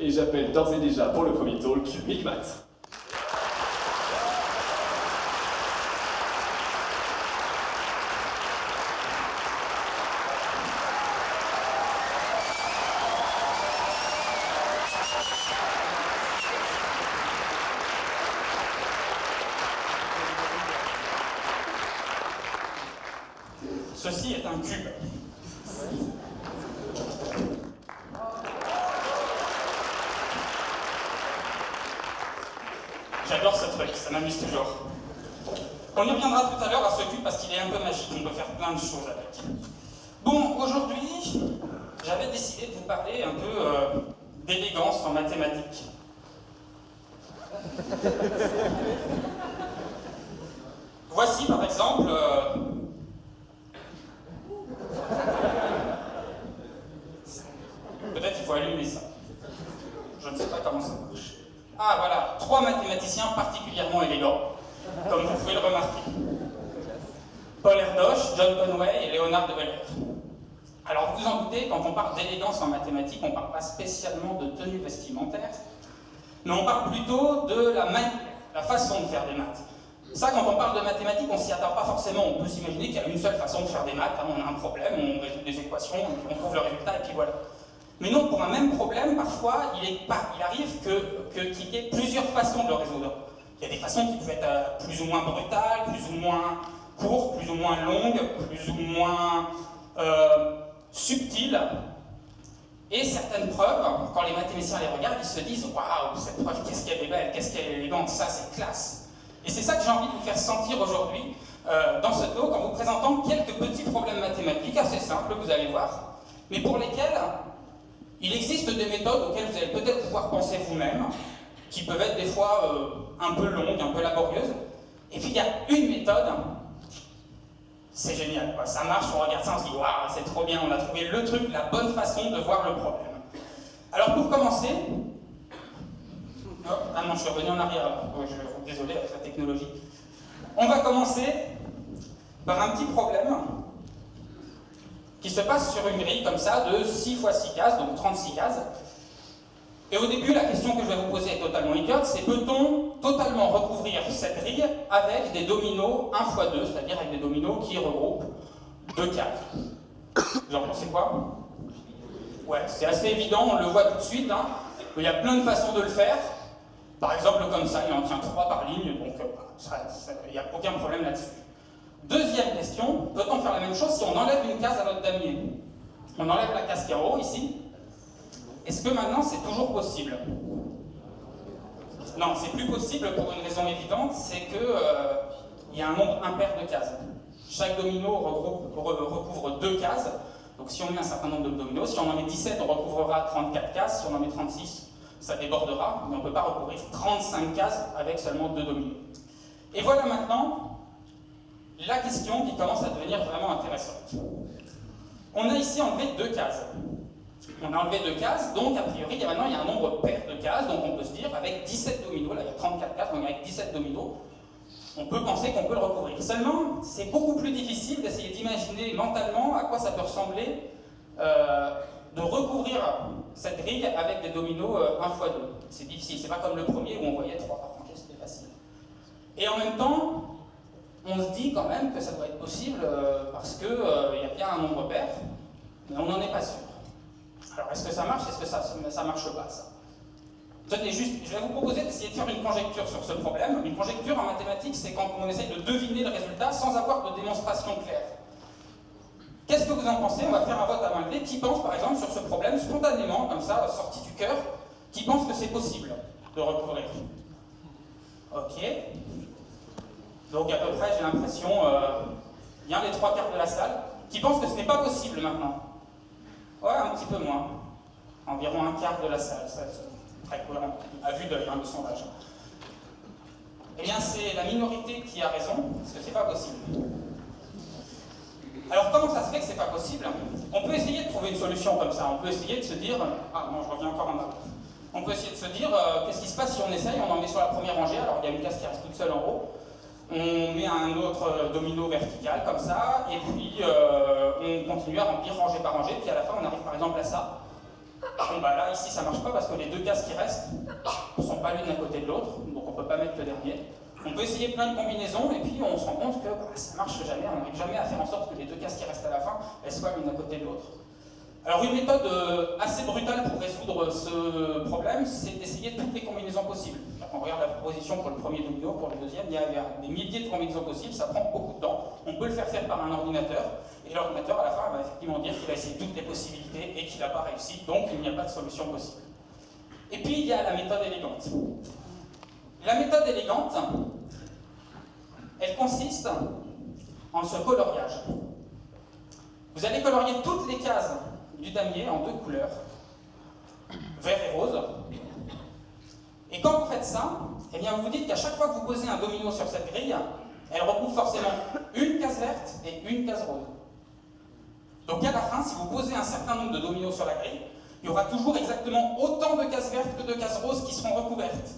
Et j'appelle d'ores et déjà pour le premier talk, Micmat. Ceci est un cube. J'adore ce truc, ça m'amuse toujours. On y reviendra tout à l'heure à ce cube parce qu'il est un peu magique, on peut faire plein de choses avec. Bon, aujourd'hui, j'avais décidé de vous parler un peu d'élégance en mathématiques. Voici par exemple... Peut-être qu'il faut allumer ça. Je ne sais pas comment ça marche. Ah voilà, 3 mathématiciens particulièrement élégants, comme vous pouvez le remarquer. Paul Erdos, John Conway et Léonard de Valère. Alors vous vous en doutez, quand on parle d'élégance en mathématiques, on ne parle pas spécialement de tenue vestimentaire, mais on parle plutôt de la façon de faire des maths. Ça, quand on parle de mathématiques, on ne s'y attend pas forcément. On peut s'imaginer qu'il y a une seule façon de faire des maths. On a un problème, on résout des équations, et puis on trouve le résultat, et puis voilà. Mais non, pour un même problème, parfois, il arrive qu'il y ait plusieurs façons de le résoudre. Il y a des façons qui peuvent être plus ou moins brutales, plus ou moins courtes, plus ou moins longues, plus ou moins subtiles. Et certaines preuves, quand les mathématiciens les regardent, ils se disent « Waouh, cette preuve, qu'est-ce qu'elle est belle, qu'est-ce qu'elle est élégante, ça c'est classe !» Et c'est ça que j'ai envie de vous faire sentir aujourd'hui dans ce talk, en vous présentant quelques petits problèmes mathématiques assez simples, vous allez voir, mais pour lesquels il existe des méthodes auxquelles vous allez peut-être pouvoir penser vous-même, qui peuvent être des fois un peu longues, un peu laborieuses. Et puis il y a une méthode, c'est génial, quoi. Ça marche, on regarde ça, on se dit waouh, c'est trop bien, on a trouvé le truc, la bonne façon de voir le problème. Alors pour commencer, ah non, je suis revenu en arrière, désolé avec la technologie. On va commencer par un petit problème qui se passe sur une grille comme ça de 6 x 6 cases, donc 36 cases. Et au début, la question que je vais vous poser est totalement idiote, c'est peut-on totalement recouvrir cette grille avec des dominos 1 x 2, c'est-à-dire avec des dominos qui regroupent 2 cases. Vous en pensez quoi? Ouais, c'est assez évident, on le voit tout de suite. Hein. Il y a plein de façons de le faire. Par exemple, comme ça, il en tient 3 par ligne, donc il n'y a aucun problème là-dessus. Deuxième question, peut-on faire la même chose si on enlève une case à notre damier? On enlève la case qui est en haut, ici. Est-ce que maintenant, c'est toujours possible? Non, c'est plus possible pour une raison évidente, c'est qu'il y a un nombre impair de cases. Chaque domino recouvre 2 cases, donc si on met un certain nombre de dominos, si on en met 17, on recouvrera 34 cases, si on en met 36, ça débordera, mais on ne peut pas recouvrir 35 cases avec seulement 2 dominos. Et voilà maintenant la question qui commence à devenir vraiment intéressante. On a ici enlevé 2 cases. On a enlevé 2 cases, donc a priori, maintenant il y a un nombre pair de cases, donc on peut se dire, avec 17 dominos, là il y a 34 cases, donc avec 17 dominos, on peut penser qu'on peut le recouvrir. Seulement, c'est beaucoup plus difficile d'essayer d'imaginer mentalement à quoi ça peut ressembler de recouvrir cette grille avec des dominos 1 x 2. C'est difficile, c'est pas comme le premier où on voyait 3 par rangée, c'était facile. Et en même temps, on se dit quand même que ça doit être possible parce qu'il y a bien un nombre pair, mais on n'en est pas sûr. Alors est-ce que ça marche? Est-ce que ça marche pas, ça? Tenez, juste, je vais vous proposer d'essayer de faire une conjecture sur ce problème. Une conjecture en mathématiques, c'est quand on essaye de deviner le résultat sans avoir de démonstration claire. Qu'est-ce que vous en pensez? On va faire un vote à main levée. Qui pense, par exemple, sur ce problème, spontanément, comme ça, sorti du cœur, qui pense que c'est possible de recouvrir? Ok. Donc à peu près, j'ai l'impression, bien les 3/4 de la salle, qui pensent que ce n'est pas possible maintenant. Ouais, un petit peu moins. Environ 1/4 de la salle, ça, c'est très cohérent, à vue d'œil, le sondage. Eh bien, c'est la minorité qui a raison, parce que c'est pas possible. Alors comment ça se fait que c'est pas possible? On peut essayer de trouver une solution comme ça, on peut essayer de se dire... Ah non, je reviens encore en arrière. On peut essayer de se dire, qu'est-ce qui se passe si on essaye? On en met sur la première rangée, alors il y a une case qui reste toute seule en haut. On met un autre domino vertical comme ça, et puis on continue à remplir rangée par rangée, puis à la fin on arrive par exemple à ça. Bon bah là, ici, ça marche pas parce que les deux cases qui restent ne sont pas l'une à côté de l'autre, donc on peut pas mettre le dernier. On peut essayer plein de combinaisons, et puis on se rend compte que ça marche jamais, on n'arrive jamais à faire en sorte que les deux cases qui restent à la fin, elles soient l'une à côté de l'autre. Alors une méthode assez brutale pour résoudre ce problème, c'est d'essayer toutes les combinaisons possibles. Quand on regarde la proposition pour le premier domino, pour le deuxième, il y a des milliers de combinaisons possibles, ça prend beaucoup de temps. On peut le faire par un ordinateur, et l'ordinateur à la fin va effectivement dire qu'il a essayé toutes les possibilités et qu'il n'a pas réussi, donc il n'y a pas de solution possible. Et puis il y a la méthode élégante. La méthode élégante, elle consiste en ce coloriage. Vous allez colorier toutes les cases du damier en deux couleurs, vert et rose. Et quand vous faites ça, eh bien vous vous dites qu'à chaque fois que vous posez un domino sur cette grille, elle recouvre forcément une case verte et une case rose. Donc à la fin, si vous posez un certain nombre de dominos sur la grille, il y aura toujours exactement autant de cases vertes que de cases roses qui seront recouvertes.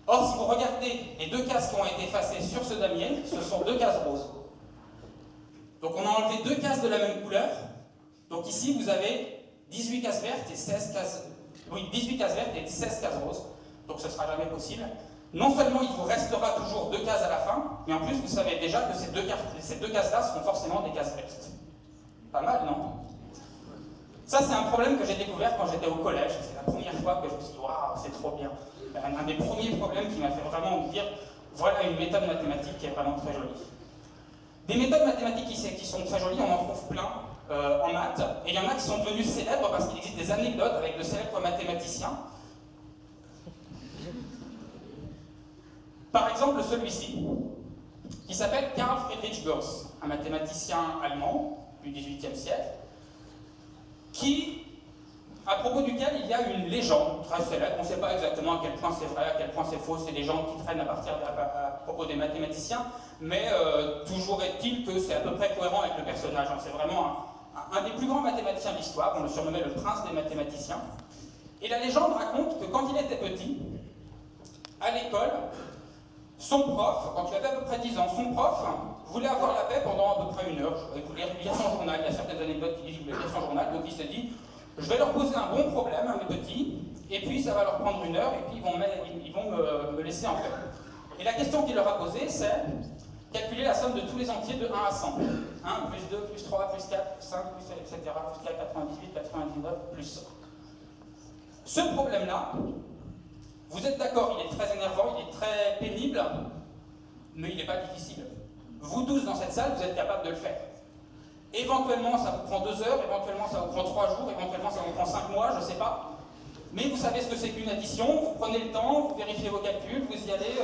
Or, si vous regardez les deux cases qui ont été effacées sur ce damier, ce sont deux cases roses. Donc on a enlevé deux cases de la même couleur. Donc ici, vous avez 18 cases vertes et 16 cases... Oui, 18 cases vertes et 16 cases roses. Donc ce ne sera jamais possible. Non seulement il vous restera toujours deux cases à la fin, mais en plus vous savez déjà que ces deux cases-là seront forcément des cases vertes. Pas mal, non? Ça, c'est un problème que j'ai découvert quand j'étais au collège. C'est la première fois que je me suis dit, waouh, c'est trop bien. Un des premiers problèmes qui m'a fait vraiment me dire, voilà une méthode mathématique qui est vraiment très jolie. Des méthodes mathématiques qui sont très jolies, on en trouve plein en maths, et il y en a qui sont devenus célèbres parce qu'il existe des anecdotes avec de célèbres mathématiciens. Par exemple, celui-ci, qui s'appelle Carl Friedrich Gauss, un mathématicien allemand du XVIIIe siècle, à propos duquel il y a une légende très célèbre. On ne sait pas exactement à quel point c'est vrai, à quel point c'est faux, c'est des légendes qui traînent à propos des mathématiciens, mais toujours est-il que c'est à peu près cohérent avec le personnage. C'est vraiment un des plus grands mathématiciens de l'histoire, on le surnommait le prince des mathématiciens. Et la légende raconte que quand il était petit, à l'école, son prof, quand il avait à peu près 10 ans, son prof voulait avoir la paix pendant à peu près une heure. Il voulait lire son journal, il y a certaines anecdotes qui disent qu'il voulait lire son journal, donc il s'est dit, je vais leur poser un bon problème à mes petits, et puis ça va leur prendre une heure, et puis ils vont me laisser en paix. Et la question qu'il leur a posée, c'est calculer la somme de tous les entiers de 1 à 100. 1, plus 2, plus 3, plus 4, plus 5, plus 7, etc., jusqu'à 98, 99, plus 100. Ce problème-là, vous êtes d'accord, il est très énervant, il est très pénible, mais il n'est pas difficile. Vous tous dans cette salle, vous êtes capables de le faire. Éventuellement, ça vous prend 2 heures, éventuellement, ça vous prend 3 jours, éventuellement, ça vous prend 5 mois, je ne sais pas. Mais vous savez ce que c'est qu'une addition, vous prenez le temps, vous vérifiez vos calculs, vous y allez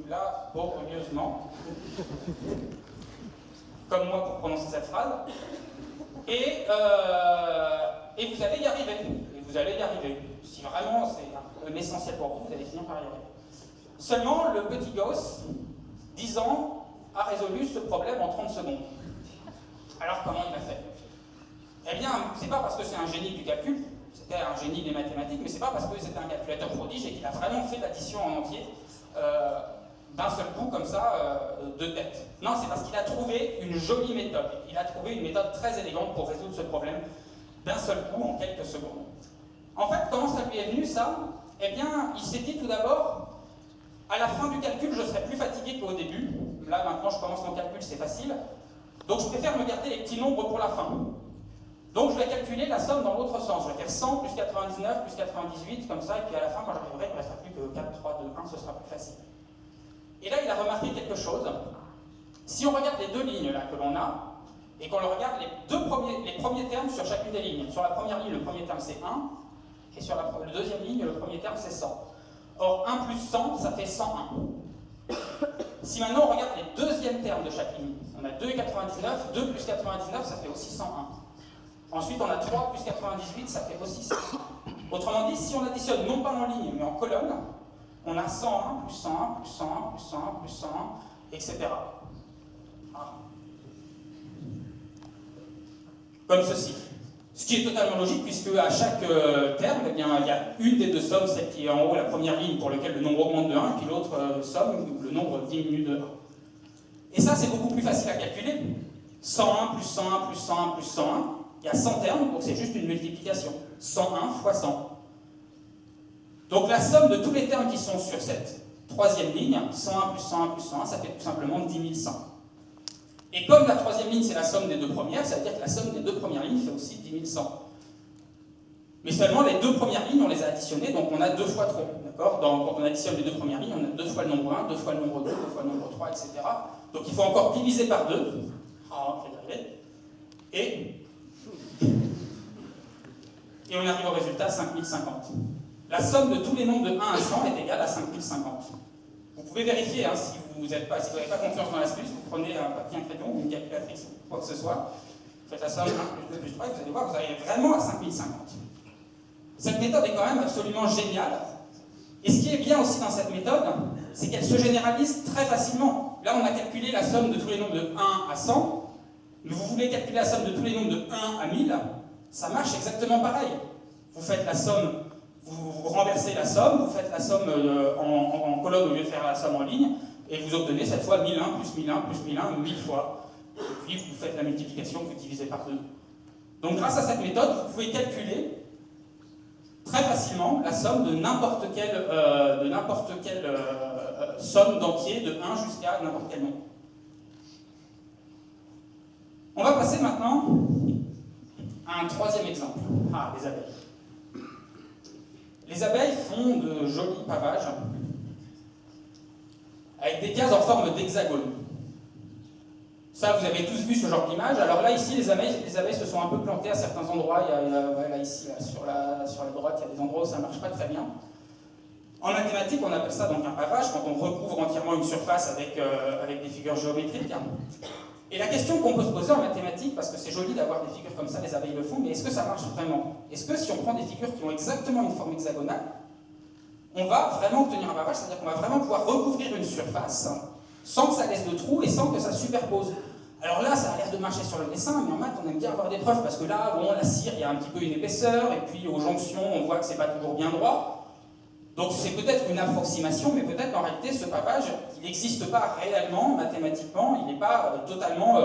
laborieusement, comme moi pour prononcer cette phrase, et vous allez y arriver. Et vous allez y arriver. Si vraiment c'est l'essentiel pour vous, vous allez finir par y arriver. Seulement, le petit Gauss, 10 ans, a résolu ce problème en 30 secondes. Alors comment il a fait? Eh bien, c'est pas parce que c'est un génie du calcul, c'était un génie des mathématiques, mais c'est pas parce que c'était un calculateur prodige et qu'il a vraiment fait l'addition en entier d'un seul coup, comme ça, de tête. Non, c'est parce qu'il a trouvé une jolie méthode. Il a trouvé une méthode très élégante pour résoudre ce problème d'un seul coup, en quelques secondes. En fait, comment ça lui est venu, ça? Eh bien, il s'est dit tout d'abord, à la fin du calcul, je serai plus fatigué qu'au début. Là, maintenant, je commence mon calcul, c'est facile. Donc, je préfère me garder les petits nombres pour la fin. Donc, je vais calculer la somme dans l'autre sens. Je vais faire 100 plus 99 plus 98, comme ça, et puis à la fin, quand j'arriverai, il ne restera plus que 4, 3, 2, 1, ce sera plus facile. Et là, il a remarqué quelque chose. Si on regarde les deux lignes là, que l'on a, et qu'on regarde les premiers termes sur chacune des lignes. Sur la première ligne, le premier terme, c'est 1, et sur la deuxième ligne, le premier terme, c'est 100. Or, 1 plus 100, ça fait 101. Si maintenant on regarde les deuxièmes termes de chaque ligne, on a 2,99, 2 plus 99, ça fait aussi 101. Ensuite, on a 3 plus 98, ça fait aussi 101. Autrement dit, si on additionne non pas en ligne, mais en colonne, on a 101, plus 101, plus 101, plus 101, plus 101, etc. Voilà. Comme ceci. Ce qui est totalement logique, puisque à chaque terme, eh bien, il y a une des deux sommes, celle qui est en haut, la première ligne, pour laquelle le nombre augmente de 1, puis l'autre somme, le nombre diminue de 1. Et ça, c'est beaucoup plus facile à calculer. 101 plus 101 plus 101 plus 101, Il y a 100 termes, donc c'est juste une multiplication. 101 fois 100. Donc la somme de tous les termes qui sont sur cette troisième ligne, 101 plus 101 plus 101, ça fait tout simplement 10 100. Et comme la troisième ligne, c'est la somme des deux premières, ça veut dire que la somme des deux premières lignes fait aussi 10 100. Mais seulement les deux premières lignes, on les a additionnées, donc on a 2 fois trop. D'accord ? Quand on additionne les deux premières lignes, on a 2 fois le nombre 1, 2 fois le nombre 2, 2 fois le nombre 3, etc. Donc il faut encore diviser par 2. Ah, je vais y arriver. Et on arrive au résultat 5050. La somme de tous les nombres de 1 à 100 est égale à 5050. Vous pouvez vérifier, hein, si vous n'avez pas confiance dans l'astuce, vous prenez un papier, un crayon ou une calculatrice ou quoi que ce soit, vous faites la somme 1 plus 2 plus 3 et vous allez voir, vous arrivez vraiment à 5050. Cette méthode est quand même absolument géniale. Et ce qui est bien aussi dans cette méthode, c'est qu'elle se généralise très facilement. Là, on a calculé la somme de tous les nombres de 1 à 100. Mais vous voulez calculer la somme de tous les nombres de 1 à 1000, ça marche exactement pareil. Vous faites la somme, vous renversez la somme, vous faites la somme en colonne au lieu de faire la somme en ligne, et vous obtenez cette fois 1001 plus 1001 plus 1001 1000 fois. Et puis vous faites la multiplication, vous divisez par 2. Donc grâce à cette méthode, vous pouvez calculer très facilement la somme de n'importe quelle somme d'entiers, de 1 jusqu'à n'importe quel nombre. On va passer maintenant à un troisième exemple. Ah, les abeilles. Les abeilles font de jolis pavages avec des cases en forme d'hexagone. Ça, vous avez tous vu ce genre d'image. Alors là, ici, les abeilles se sont un peu plantées à certains endroits. Là, ici, là, sur la droite, il y a des endroits où ça ne marche pas très bien. En mathématiques, on appelle ça donc un pavage, quand on recouvre entièrement une surface avec des figures géométriques. Et la question qu'on peut se poser en mathématiques, parce que c'est joli d'avoir des figures comme ça, les abeilles le font, mais est-ce que ça marche vraiment? Est-ce que si on prend des figures qui ont exactement une forme hexagonale, on va vraiment obtenir un pavage, c'est-à-dire qu'on va vraiment pouvoir recouvrir une surface sans que ça laisse de trous et sans que ça superpose? Alors là, ça a l'air de marcher sur le dessin, mais en maths, on aime bien avoir des preuves, parce que là, bon, la cire, il y a un petit peu une épaisseur, et puis aux jonctions, on voit que c'est pas toujours bien droit. Donc c'est peut-être une approximation, mais peut-être en réalité ce pavage, il n'existe pas réellement, mathématiquement, il n'est pas totalement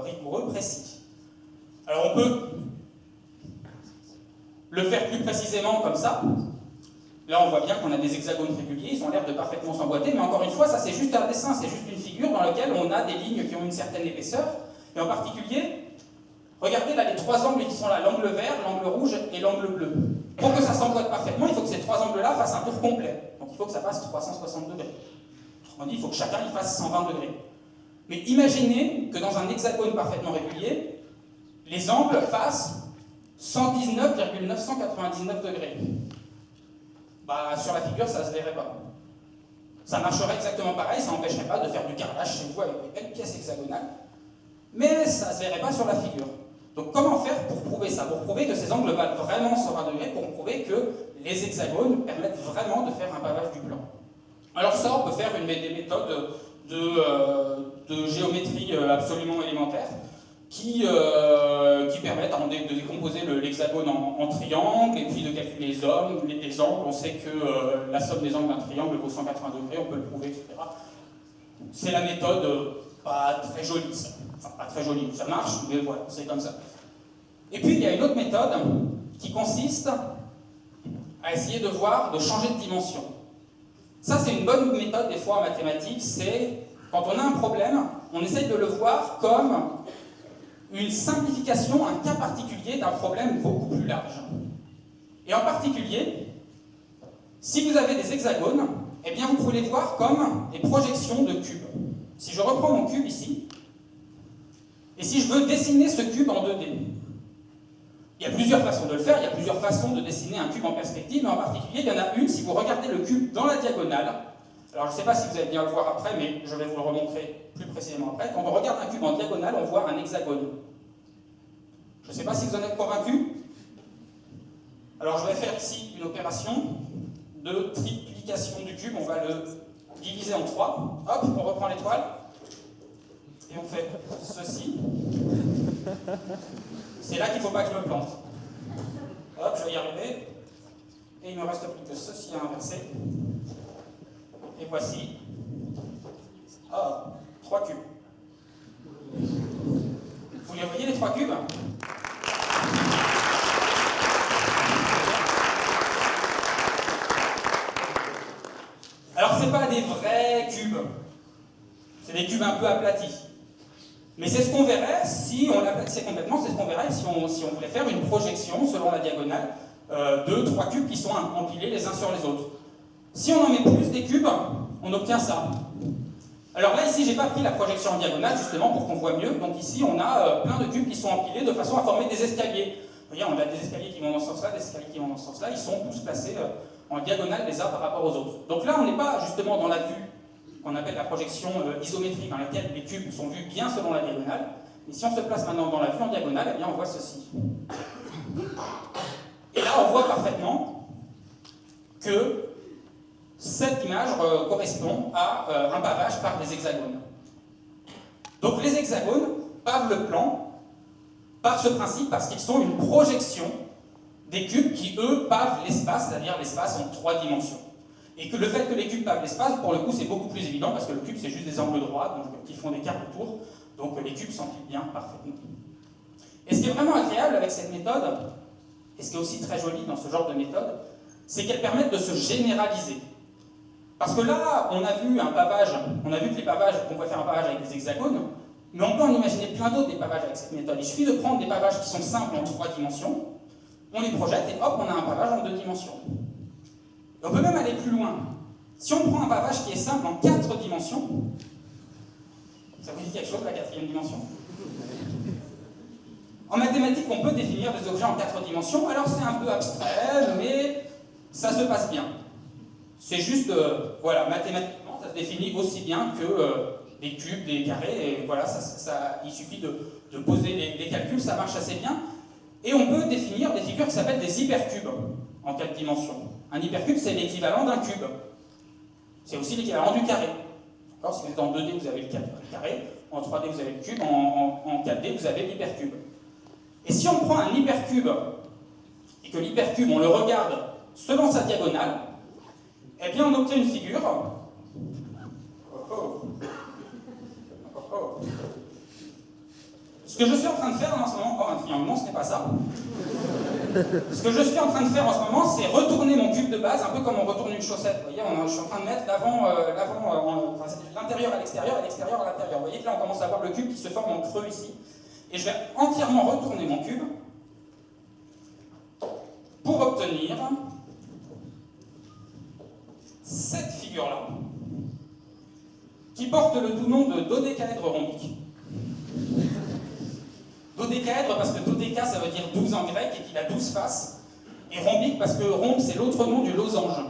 rigoureux, précis. Alors on peut le faire plus précisément comme ça. Là on voit bien qu'on a des hexagones réguliers, ils ont l'air de parfaitement s'emboîter, mais encore une fois, ça c'est juste un dessin, c'est juste une figure dans laquelle on a des lignes qui ont une certaine épaisseur, et en particulier, regardez là les trois angles qui sont là, l'angle vert, l'angle rouge et l'angle bleu. Pour que ça s'emboîte parfaitement, il faut que ces trois angles-là fassent un tour complet. Donc il faut que ça fasse 360 degrés. Autrement dit, il faut que chacun y fasse 120 degrés. Mais imaginez que dans un hexagone parfaitement régulier, les angles fassent 119,999 degrés. Bah, sur la figure, ça ne se verrait pas. Ça marcherait exactement pareil, ça n'empêcherait pas de faire du carrelage chez vous avec des belles pièces hexagonales, mais ça ne se verrait pas sur la figure. Donc comment faire pour prouver ça? Pour prouver que ces angles valent vraiment 120 degrés, pour prouver que les hexagones permettent vraiment de faire un pavage du plan. Alors ça, on peut faire des méthodes de géométrie absolument élémentaires qui permettent de décomposer l'hexagone en triangles et puis de calculer les angles. On sait que la somme des angles d'un triangle vaut 180 degrés, on peut le prouver, etc. C'est la méthode pas très jolie, ça. Enfin, pas très jolie, ça marche, mais voilà, c'est comme ça. Et puis, il y a une autre méthode qui consiste à essayer de changer de dimension. Ça, c'est une bonne méthode, des fois, en mathématiques, c'est, quand on a un problème, on essaye de le voir comme une simplification, un cas particulier d'un problème beaucoup plus large. Et en particulier, si vous avez des hexagones, eh bien, vous pouvez les voir comme des projections de cubes. Si je reprends mon cube ici, et si je veux dessiner ce cube en 2D, il y a plusieurs façons de le faire, il y a plusieurs façons de dessiner un cube en perspective, mais en particulier, il y en a une, si vous regardez le cube dans la diagonale, alors je ne sais pas si vous allez bien le voir après, mais je vais vous le remontrer plus précisément après. Quand on regarde un cube en diagonale, on voit un hexagone. Je ne sais pas si vous en êtes convaincus. Alors je vais faire ici une opération de triplication du cube, on va le diviser en 3. Hop, on reprend l'étoile. Et on fait ceci. C'est là qu'il ne faut pas que je me plante. Hop, je vais y arriver. Et il ne me reste plus que ceci à inverser. Et voici. Ah, 3 cubes. Vous les voyez, les 3 cubes? c'est pas des vrais cubes, c'est des cubes un peu aplatis. Mais c'est ce qu'on verrait si on l'aplatissait complètement, c'est ce qu'on verrait si on voulait faire une projection selon la diagonale de 3 cubes qui sont empilés les uns sur les autres. Si on en met plus des cubes, on obtient ça. Alors là, ici, j'ai pas pris la projection en diagonale, justement, pour qu'on voit mieux. Donc ici, on a plein de cubes qui sont empilés de façon à former des escaliers. Vous voyez, on a des escaliers qui vont dans ce sens-là, des escaliers qui vont dans ce sens-là. Ils sont tous placés en diagonale les uns par rapport aux autres. Donc là, on n'est pas justement dans la vue qu'on appelle la projection isométrique, dans laquelle les cubes sont vus bien selon la diagonale. Et si on se place maintenant dans la vue en diagonale, eh bien, on voit ceci. Et là, on voit parfaitement que cette image correspond à un pavage par des hexagones. Donc les hexagones pavent le plan par ce principe, parce qu'ils sont une projection des cubes qui, eux, pavent l'espace, c'est-à-dire l'espace en 3 dimensions. Et que le fait que les cubes pavent l'espace, pour le coup, c'est beaucoup plus évident, parce que le cube, c'est juste des angles droits, donc, qui font des quarts autour, donc les cubes s'empilent bien parfaitement. Et ce qui est vraiment agréable avec cette méthode, et ce qui est aussi très joli dans ce genre de méthode, c'est qu'elles permettent de se généraliser. Parce que là, on a vu un pavage, on a vu que les pavages, qu'on pouvait faire un pavage avec des hexagones, mais on peut en imaginer plein d'autres des pavages avec cette méthode. Il suffit de prendre des pavages qui sont simples en 3 dimensions, on les projette et hop, on a un pavage en 2 dimensions. Et on peut même aller plus loin. Si on prend un pavage qui est simple en 4 dimensions, ça vous dit quelque chose, la 4e dimension? En mathématiques, on peut définir des objets en 4 dimensions, alors c'est un peu abstrait, mais ça se passe bien. C'est juste, voilà, mathématiquement, ça se définit aussi bien que des cubes, des carrés, et voilà, il suffit de poser les calculs, ça marche assez bien. Et on peut définir des figures qui s'appellent des hypercubes en 4 dimensions. Un hypercube, c'est l'équivalent d'un cube. C'est aussi l'équivalent du carré. Si vous êtes en 2D, vous avez le carré, en 3D, vous avez le cube, en 4D, vous avez l'hypercube. Et si on prend un hypercube, et que l'hypercube, on le regarde selon sa diagonale, eh bien, on obtient une figure. Ce que je suis en train de faire en ce moment, finalement, ce n'est pas ça. Ce que je suis en train de faire en ce moment, c'est retourner mon cube de base, un peu comme on retourne une chaussette. Vous voyez, je suis en train de mettre l'intérieur à l'extérieur et l'extérieur à l'intérieur. Vous voyez que là, on commence à voir le cube qui se forme en creux ici. Et je vais entièrement retourner mon cube pour obtenir cette figure-là, qui porte le doux nom de dodécaèdre rhombique. Dodécaèdre parce que dodéca ça veut dire 12 en grec et qu'il a 12 faces, et rhombique parce que rhombe c'est l'autre nom du losange,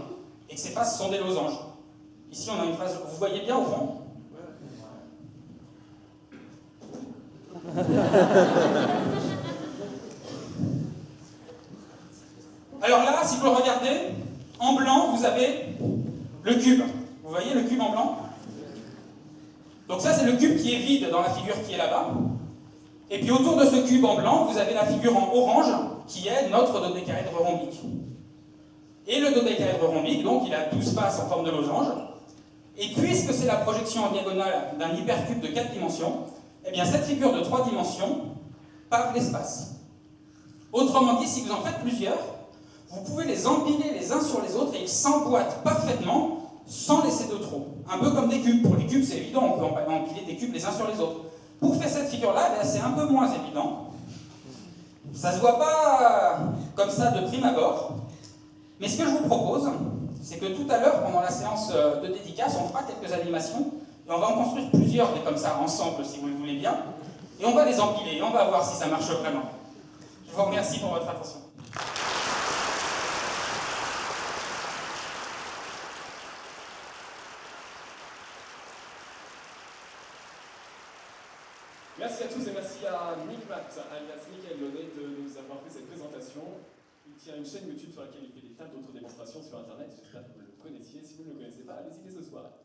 et que ses faces sont des losanges. Ici on a une face, vous voyez bien au fond? Alors là, si vous le regardez, en blanc vous avez le cube. Vous voyez le cube en blanc? Donc ça c'est le cube qui est vide dans la figure qui est là-bas. Et puis autour de ce cube en blanc, vous avez la figure en orange, qui est notre dodécaèdre rhombique. Et le dodécaèdre rhombique, donc, il a 12 faces en forme de losange. Et puisque c'est la projection en diagonale d'un hypercube de 4 dimensions, eh bien cette figure de 3 dimensions pave l'espace. Autrement dit, si vous en faites plusieurs, vous pouvez les empiler les uns sur les autres et ils s'emboîtent parfaitement sans laisser de trou. Un peu comme des cubes. Pour les cubes, c'est évident, on peut empiler des cubes les uns sur les autres. Pour faire cette figure-là, c'est un peu moins évident. Ça ne se voit pas comme ça de prime abord. Mais ce que je vous propose, c'est que tout à l'heure, pendant la séance de dédicace, on fera quelques animations et on va en construire plusieurs comme ça, ensemble, si vous le voulez bien. Et on va les empiler et on va voir si ça marche vraiment. Je vous remercie pour votre attention. Merci à tous et merci à Micmat, alias Michael Launay, de nous avoir fait cette présentation. Il tient une chaîne YouTube sur laquelle il fait des tas d'autres démonstrations sur Internet. J'espère que vous le connaissiez. Si vous ne le connaissez pas, allez-y dès ce soir.